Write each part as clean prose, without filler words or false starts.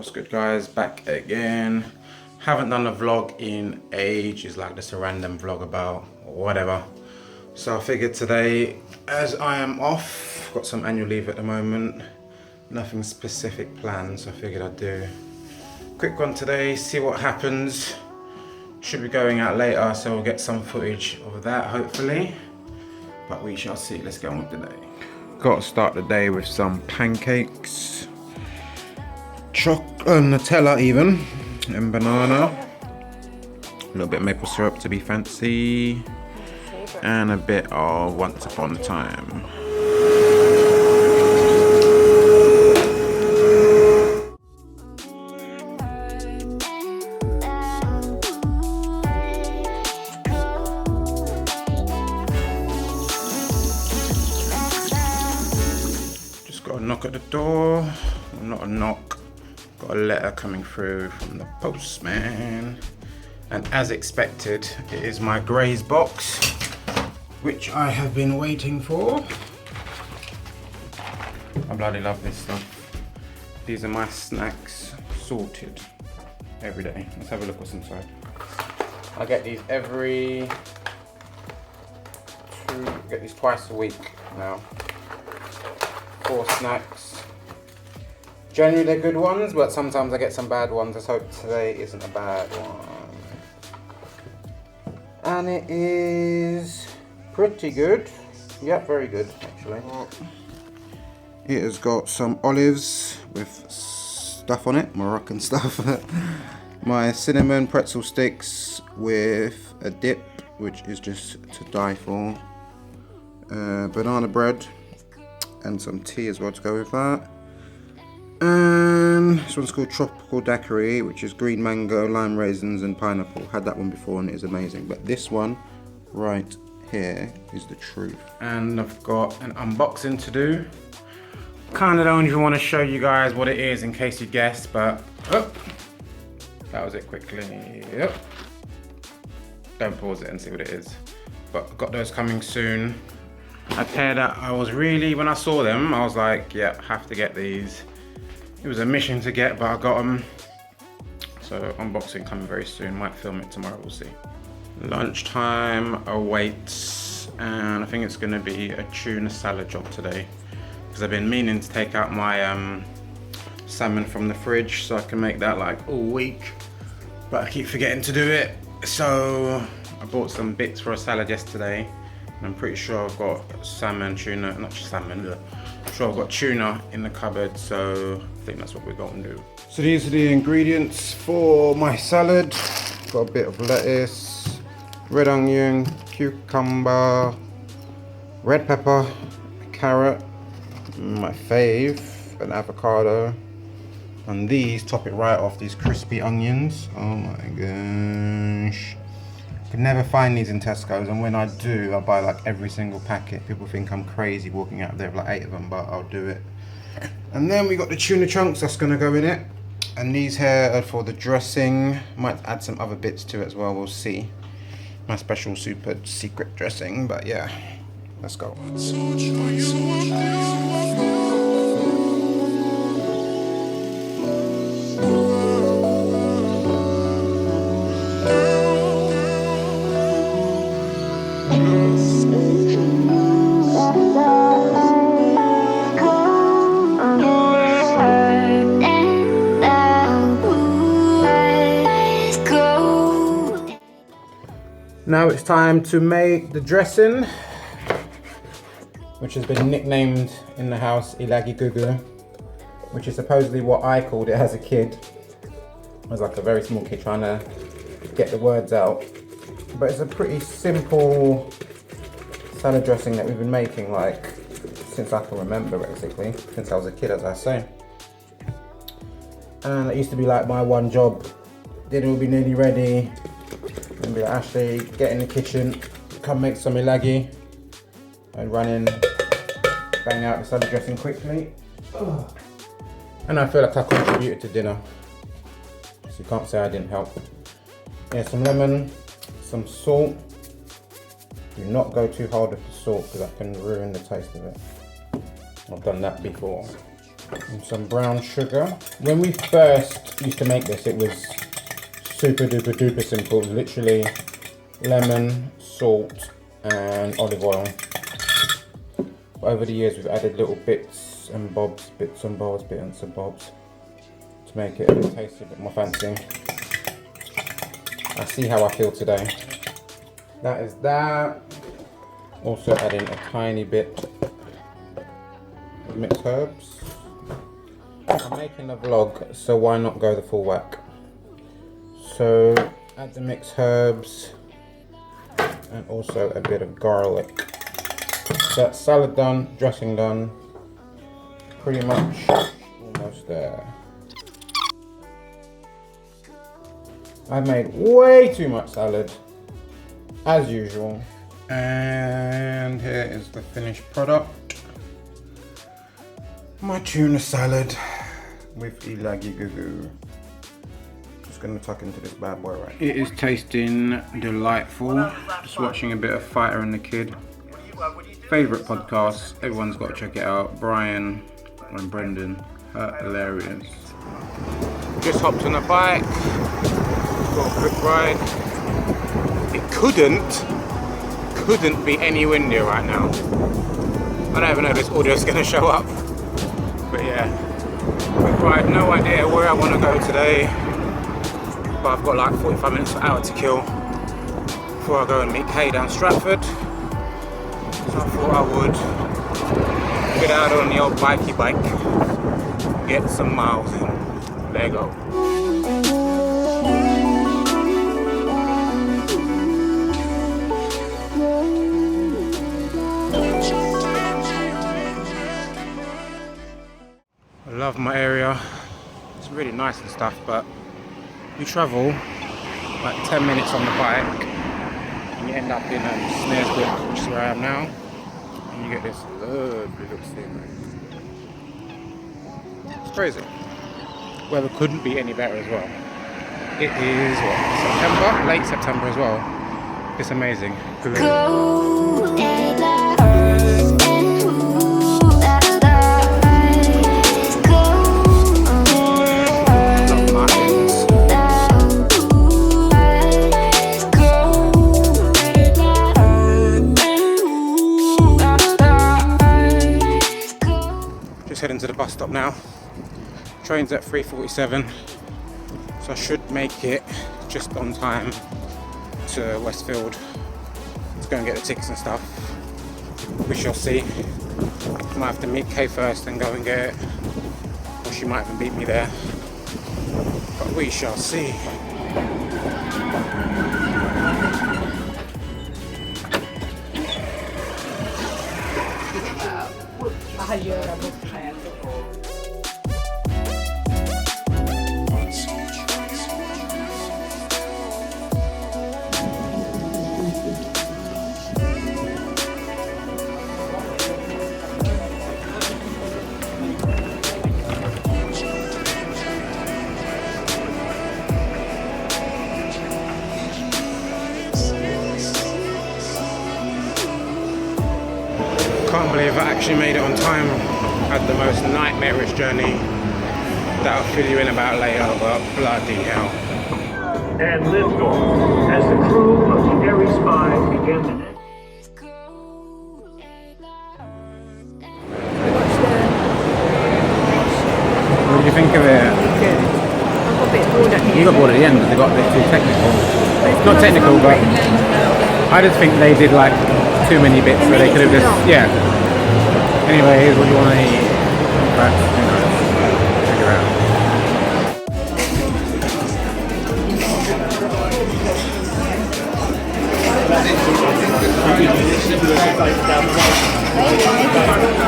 What's good, guys? Back again. Haven't done a vlog in ages, like just a random vlog about whatever. So I figured today, as I am off, got some annual leave at the moment, nothing specific planned, so I figured I'd do a quick one today, see what happens. Should be going out later, so we'll get some footage of that hopefully, but we shall see. Let's get on with the day. Got to start the day with some pancakes, Nutella even, and banana, a little bit of maple syrup to be fancy, and a bit of Once Upon a Time. Just got a knock at the door, well, not a knock. Got a letter coming through from the postman, and as expected, it is my Graze box, which I have been waiting for. I bloody love this stuff. These are my snacks, sorted every day. Let's have a look what's inside. I get these twice a week now. 4 snacks. Generally they're good ones, but sometimes I get some bad ones. Let's hope today isn't a bad one. And it is pretty good. Yeah, very good actually. It has got some olives with stuff on it, Moroccan stuff. My cinnamon pretzel sticks with a dip, which is just to die for. Banana bread and some tea as well to go with that. And this one's called Tropical Daiquiri, which is green mango, lime raisins and pineapple. Had that one before and it is amazing, but this one right here is the truth. And I've got an unboxing to do. Kind of don't even want to show you guys what it is in case you guessed, but that was it quickly. Yep. Don't pause it and see what it is. But I've got those coming soon. A pair that I was really, when I saw them, I was like, yeah, have to get these. It was a mission to get, but I got them. So unboxing coming very soon. Might film it tomorrow, we'll see. Lunchtime awaits, and I think it's gonna be a tuna salad job today, because I've been meaning to take out my salmon from the fridge so I can make that like all week, but I keep forgetting to do it. So I bought some bits for a salad yesterday, and I'm pretty sure I've got salmon, tuna, not just salmon, I'm sure I've got tuna in the cupboard, so I think that's what we're going to do. So these are the ingredients for my salad. Got a bit of lettuce, red onion, cucumber, red pepper, carrot, my fave, an avocado, and these top it right off, these crispy onions. Oh my gosh. Could never find these in Tesco's, and when I do, I buy like every single packet. People think I'm crazy walking out there with like 8 of them, but I'll do it. And then we got the tuna chunks that's gonna go in it, and these here are for the dressing. Might add some other bits to it as well, we'll see. My special super secret dressing, but yeah, let's go. Now it's time to make the dressing, which has been nicknamed in the house Ilagi Gugu, which is supposedly what I called it as a kid. I was like a very small kid trying to get the words out. But it's a pretty simple salad dressing that we've been making like since I can remember, basically, since I was a kid, as I say. And it used to be like my one job. Dinner would be nearly ready. And be like, Ashley, get in the kitchen, come make some ilagi, and run in, bang out the salad dressing quickly. And I feel like I contributed to dinner, so you can't say I didn't help. Yeah, some lemon, some salt. Do not go too hard with the salt because that can ruin the taste of it. I've done that before. And some brown sugar. When we first used to make this, it was super duper duper simple. It was literally lemon, salt, and olive oil. But over the years, we've added little bits and bobs to make it a bit tasty, a bit more fancy. I see how I feel today. That is that. Also adding a tiny bit of mixed herbs. I'm making a vlog, so why not go the full whack? So add the mixed herbs and also a bit of garlic. So that's salad done, dressing done, pretty much almost there. I've made way too much salad, as usual. And here is the finished product. My tuna salad with ilagi gugu. Just gonna tuck into this bad boy right. It is tasting delightful. Just watching a bit of Fighter and the Kid. Favourite podcast, everyone's got to check it out. Brian and Brendan, hilarious. Just hopped on a bike, got a quick ride. It couldn't be any windier right now. I don't even know if this audio is going to show up, but yeah, quick ride. No idea where I want to go today, but I've got like 45 minutes to an hour to kill before I go and meet Kay down Stratford. So I thought I would get out on the old bikey bike, get some miles in. There you go. I love my area. It's really nice and stuff, but you travel like 10 minutes on the bike and you end up in Snaresbrook, which is where I am now, and you get this lovely little scenery. It's crazy. Weather couldn't be any better as well. It is what, September? Late September as well. It's amazing. Heading to the bus stop now. Train's at 3:47, so I should make it just on time to Westfield to go and get the tickets and stuff. We shall see. Might have to meet Kay first and go and get it, or she might even beat me there, but we shall see. Can't believe I actually made it on time. Had the most nightmarish journey that I'll fill you in about later, but bloody hell. And liftoff as the crew of the Aries 5 begin the next. What do you think of it? Good. I got a bit bored at the end. You got bored at the end because they got a bit too technical. Not technical, but I just think they did like too many bits, so they could have just, yeah. Anyway, here's what you want to eat. But, you know, figure out.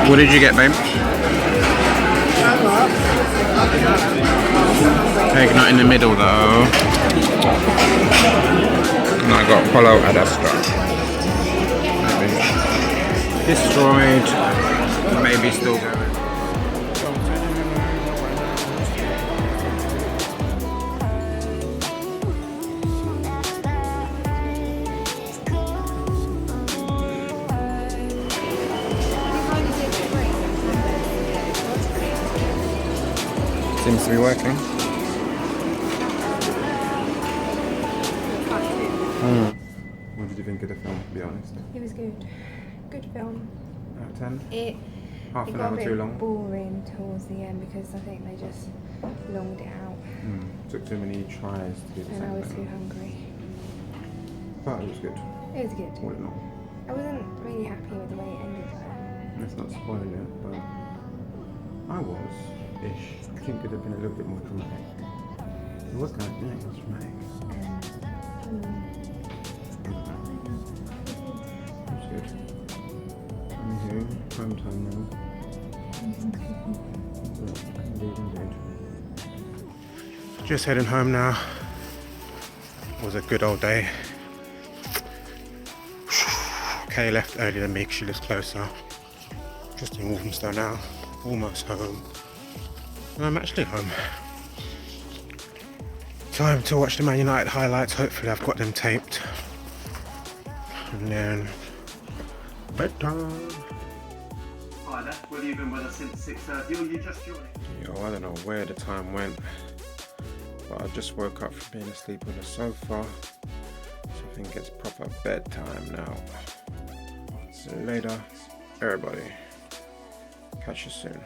What did you get, babe? Egg not in the middle though. And I got Polo ad Astra. Destroyed, maybe still going. Seems to be working. What did you think of the film, to be honest? It was good. Good film. Out of 10? It Half it an got hour a bit too long? boring towards the end because I think they just longed it out. Took too many tries to do the And I same was too thing. hungry. But it was good, It was good. all in all. I wasn't really happy with the way it ended though. Let's not spoil it, but I was-ish. I think it could have been a little bit more dramatic. It was kind of, yeah, it was dramatic. It was good. Anywho, home time now. Indeed. Just heading home now. It was a good old day. Kay left earlier than me because she lives closer. Just in Walthamstow now, almost home. And I'm actually home. Time to watch the Man United highlights. Hopefully I've got them taped. And then bedtime. Hi there, well you've been with us since 6:30 or you just joined? Yo, I don't know where the time went, but I just woke up from being asleep on the sofa. So I think it's proper bedtime now. See you later, everybody. Catch you soon.